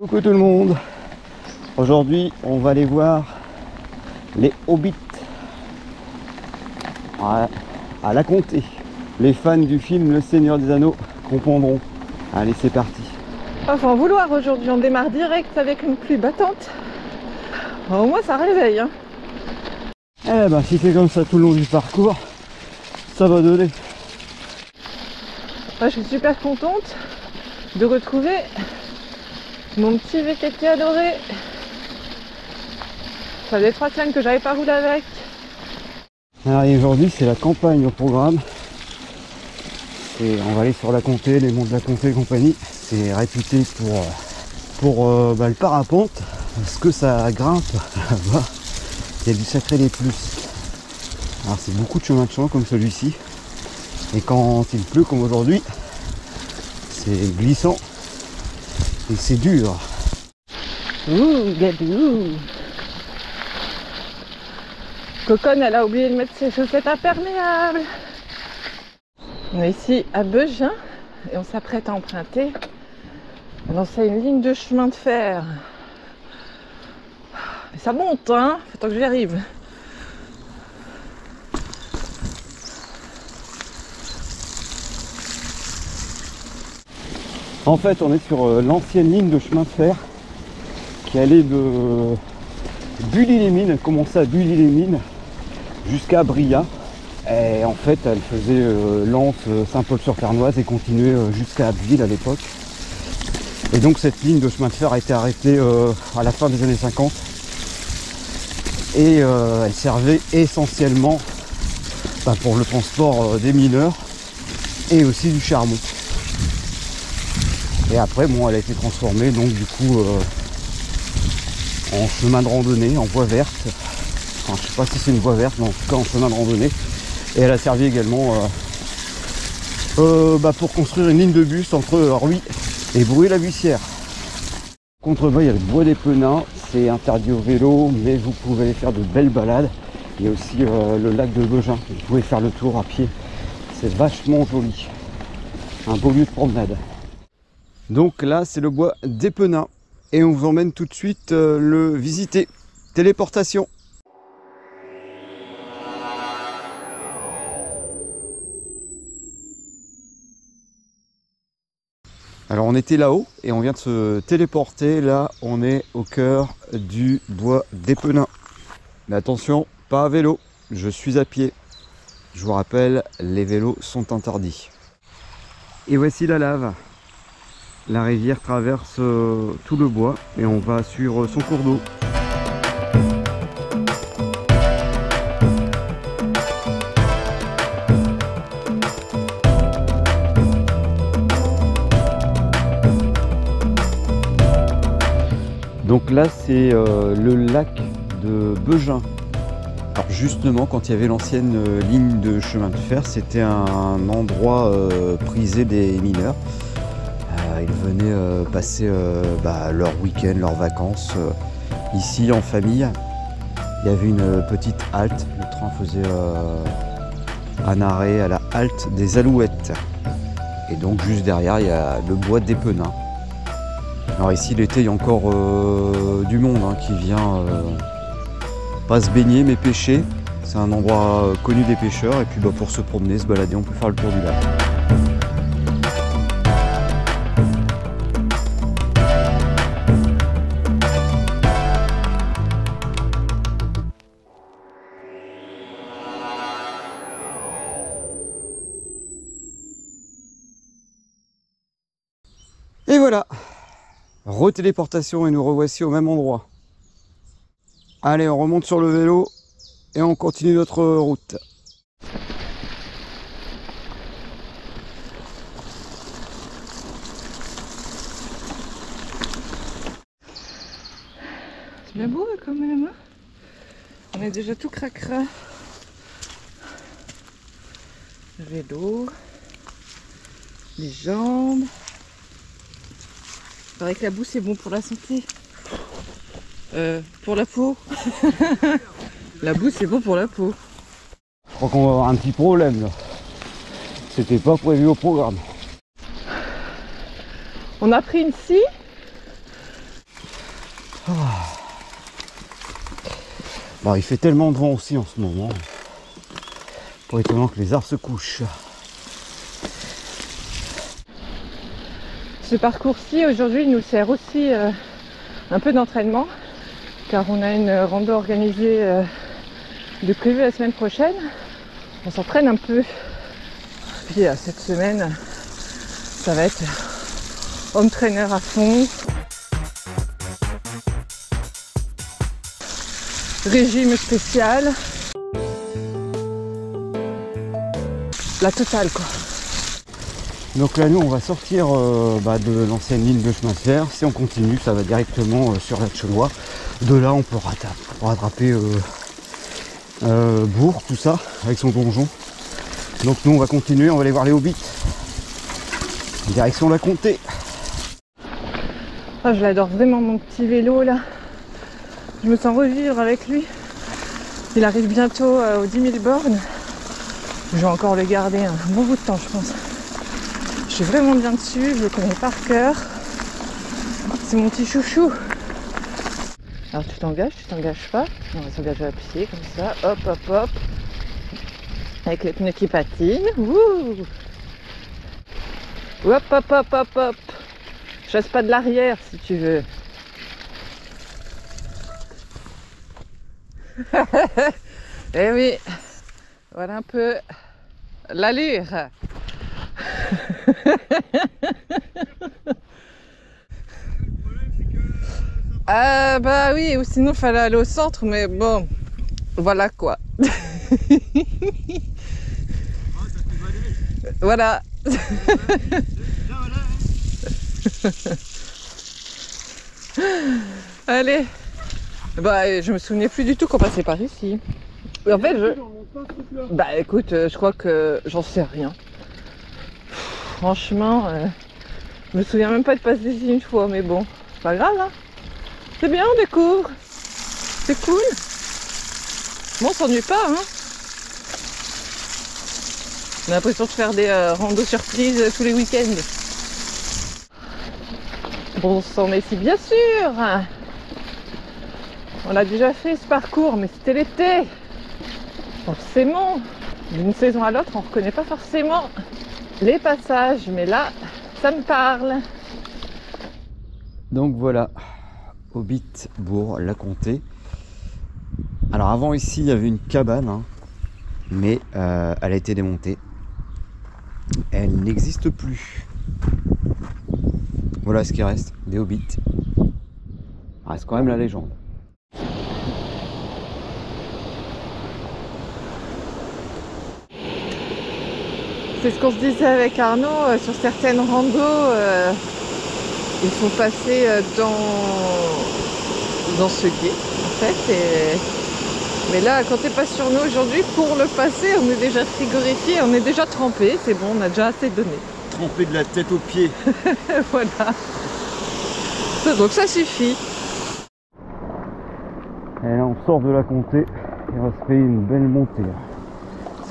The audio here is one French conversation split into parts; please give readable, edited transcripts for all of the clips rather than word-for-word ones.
Coucou tout le monde. Aujourd'hui on va aller voir les Hobbits à la Comté. Les fans du film Le Seigneur des Anneaux comprendront. Allez, c'est parti. Enfin, vouloir aujourd'hui, on démarre direct avec une pluie battante. Au moins ça réveille hein. Eh ben si c'est comme ça tout le long du parcours, ça va donner. Moi, je suis super contente de retrouver mon petit VKT adoré. Ça faisait 3 semaines que j'avais pas roulé avec. Alors aujourd'hui c'est la campagne au programme. Et on va aller sur la Comté, les monts de la Comté et compagnie. C'est réputé pour le parapente, parce que ça grimpe là-bas. Il y a du sacré des plus. Alors c'est beaucoup de chemin de champ comme celui-ci. Et quand il pleut comme aujourd'hui, c'est glissant et c'est dur. Ouh, Gabou. Coconne, elle a oublié de mettre ses chaussettes imperméables. On est ici à Beugin et on s'apprête à emprunter une ligne de chemin de fer. Mais ça monte, hein, faut que j'y arrive. En fait, on est sur l'ancienne ligne de chemin de fer qui allait de Bully-les-Mines, elle commençait à Bully-les-Mines jusqu'à Bria. Et en fait, elle faisait Lens, Saint-Paul-sur-Carnoise et continuait jusqu'à Abbeville à l'époque. Et donc cette ligne de chemin de fer a été arrêtée à la fin des années 50. Et elle servait essentiellement pour le transport des mineurs et aussi du charbon. Et après, bon, elle a été transformée donc du coup en chemin de randonnée, en voie verte. Enfin, je sais pas si c'est une voie verte, mais en tout cas en chemin de randonnée. Et elle a servi également pour construire une ligne de bus entre Ruy et Bruy-la-Buissière. Contrebas, il y a le bois des Penins, c'est interdit au vélo, mais vous pouvez aller faire de belles balades. Il y a aussi le lac de Beugin, vous pouvez faire le tour à pied. C'est vachement joli. Un beau lieu de promenade. Donc là, c'est le bois des Penins. Et on vous emmène tout de suite le visiter. Téléportation. Alors on était là-haut et on vient de se téléporter. Là, on est au cœur du bois des Penins. Mais attention, pas à vélo, je suis à pied. Je vous rappelle, les vélos sont interdits. Et voici la lave. La rivière traverse tout le bois et on va suivre son cours d'eau. Donc là c'est le lac de Beugin. Alors justement quand il y avait l'ancienne ligne de chemin de fer, c'était un endroit prisé des mineurs. Ils venaient passer leur week-end, leurs vacances ici en famille. Il y avait une petite halte, le train faisait un arrêt à la halte des Alouettes. Et donc juste derrière il y a le bois des Penins. Alors ici l'été il y a encore du monde qui vient pas se baigner mais pêcher. C'est un endroit connu des pêcheurs et puis pour se promener, se balader, on peut faire le tour du lac. Et voilà, retéléportation et nous revoici au même endroit. Allez, on remonte sur le vélo et on continue notre route. C'est bien beau quand même. On est déjà tout cracra. Le vélo, les jambes. Il paraît que la boue c'est bon pour la santé. Pour la peau. La boue c'est bon pour la peau. Je crois qu'on va avoir un petit problème là. C'était pas prévu au programme. On a pris une scie Bon, il fait tellement de vent aussi en ce moment. Pas étonnant que les arbres se couchent. Ce parcours-ci aujourd'hui nous sert aussi un peu d'entraînement, car on a une rando organisée de prévu la semaine prochaine. On s'entraîne un peu. Puis cette semaine, ça va être home trainer à fond. Régime spécial. La totale quoi. Donc là nous on va sortir de l'ancienne ligne de chemin de fer. Si on continue ça va directement sur la Chenois. De là on peut rattraper Bourg, tout ça, avec son donjon. Donc nous on va continuer, on va aller voir les hobbits. Direction la Comté. Oh, je l'adore vraiment mon petit vélo là. Je me sens revivre avec lui. Il arrive bientôt aux 10 000 bornes. Je vais encore le garder un bon bout de temps je pense. Je suis vraiment bien dessus, je le connais par cœur. C'est mon petit chouchou. Alors tu t'engages pas. On va s'engager à pied comme ça. Hop hop hop. Avec les pneus qui patinent. Wouh. Hop hop hop hop hop. Chasse pas de l'arrière si tu veux. Eh oui. Voilà un peu l'allure. Bah oui, ou sinon il fallait aller au centre, mais bon, voilà quoi. Voilà. Allez. Bah je me souvenais plus du tout qu'on passait par ici. En fait, bah écoute, je crois que j'en sais rien. Franchement, je me souviens même pas de passer ici une fois, mais bon, c'est pas grave, hein. C'est bien, on découvre. C'est cool. Bon, on s'ennuie pas, hein. On a l'impression de faire des randos surprises tous les week-ends. Bon sang, mais si, bien sûr. On a déjà fait ce parcours, mais c'était l'été. Forcément, d'une saison à l'autre, on ne reconnaît pas forcément les passages, mais là, ça me parle. Donc voilà, Hobbit, Bourg, la Comté. Alors avant ici, il y avait une cabane, hein, mais elle a été démontée. Elle n'existe plus. Voilà ce qui reste, des Hobbits. Ça reste quand même la légende. C'est ce qu'on se disait avec Arnaud, sur certaines randos, il faut passer dans ce gué en fait. Mais là, quand t'es pas sur nous aujourd'hui, pour le passer, on est déjà frigorifié, on est déjà trempé, c'est bon, on a déjà assez donné. Trempé de la tête aux pieds. Voilà. Donc ça suffit. Et là on sort de la Comté et on va se payer une belle montée.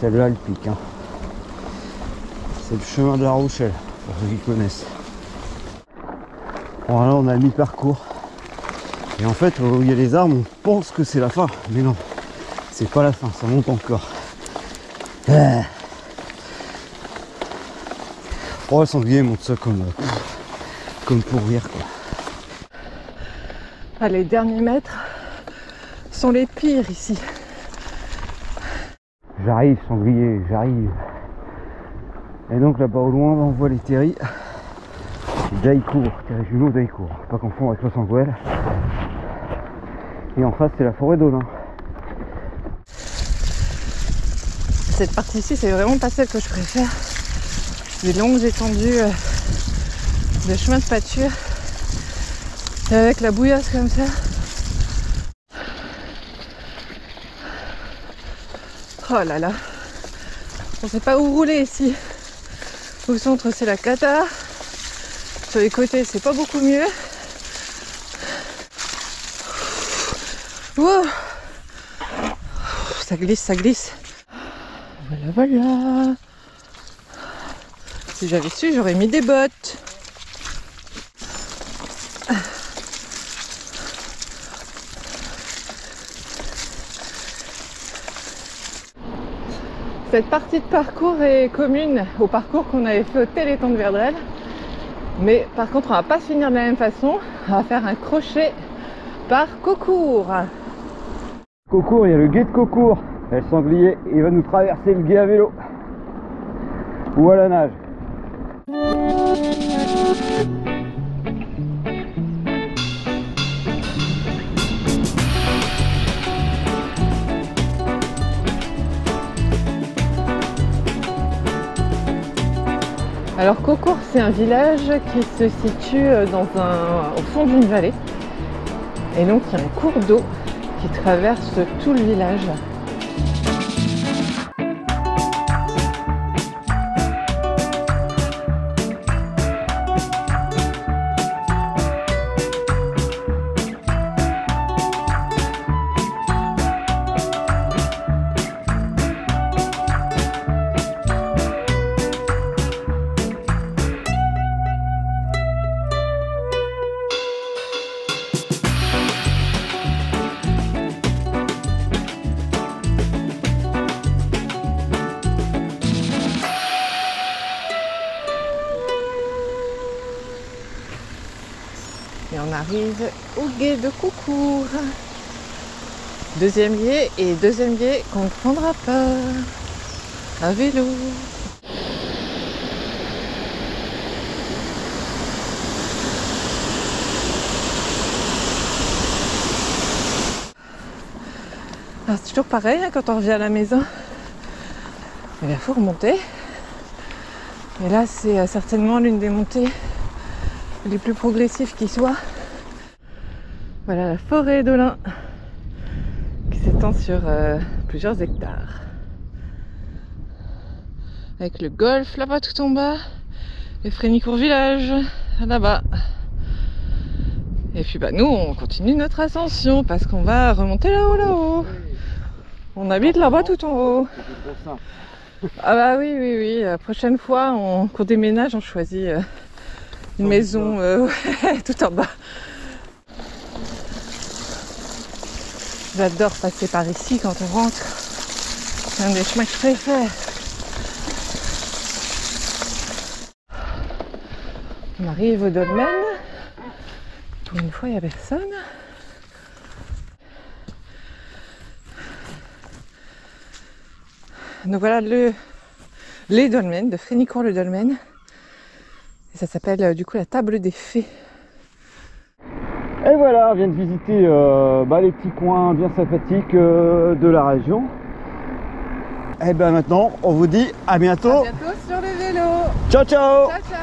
Celle-là elle pique, hein. C'est le chemin de la Rochelle, pour ceux qui connaissent. Bon là on a mi-parcours. Et en fait où il y a les arbres, on pense que c'est la fin. Mais non, c'est pas la fin, ça monte encore. Oh le sanglier monte ça comme pour rire quoi. Ah, les derniers mètres sont les pires ici. J'arrive sanglier, j'arrive. Et donc là-bas au loin, on voit les terris d'Aïcourt, terris jumeaux d'Aïcourt, pas confondre avec Losanguel. Et en face c'est la forêt d'Olin. Cette partie-ci, c'est vraiment pas celle que je préfère. Les longues étendues de chemin de pâture, et avec la bouillasse comme ça. Oh là là, on sait pas où rouler ici. Au centre c'est la cata, sur les côtés c'est pas beaucoup mieux. Wow. Ça glisse, ça glisse. Voilà, voilà. Si j'avais su, j'aurais mis des bottes. Cette partie de parcours est commune au parcours qu'on avait fait au Téléthon de Verdrel. Mais par contre, on va pas se finir de la même façon. On va faire un crochet par Caucourt. Caucourt, il y a le gué de Caucourt. Le sanglier, il va nous traverser le gué à vélo. Ou à la nage. Alors Caucourt, c'est un village qui se situe au fond d'une vallée. Et donc il y a un cours d'eau qui traverse tout le village. Et on arrive au gué de Caucourt. Deuxième gué qu'on ne prendra pas à vélo. C'est toujours pareil hein, quand on revient à la maison. Il faut remonter. Et là c'est certainement l'une des montées les plus progressifs qui soient. Voilà la forêt d'Olin qui s'étend sur plusieurs hectares. Avec le golfe là-bas tout en bas, et Frénicourt village là-bas. Et puis bah nous on continue notre ascension parce qu'on va remonter là-haut. On habite là-bas tout en haut. Ah bah oui. La prochaine fois qu'on déménage, on choisit une maison tout en bas. J'adore passer par ici quand on rentre. C'est un des chemins que je préfère. On arrive au dolmen. Pour une fois, il n'y a personne. Donc voilà les dolmens de Frénicourt-le-Dolmen. Et ça s'appelle du coup la table des fées. Et voilà, on vient de visiter les petits coins bien sympathiques de la région. Et bien maintenant, on vous dit à bientôt. À bientôt sur le vélo. Ciao, ciao. Ciao, ciao.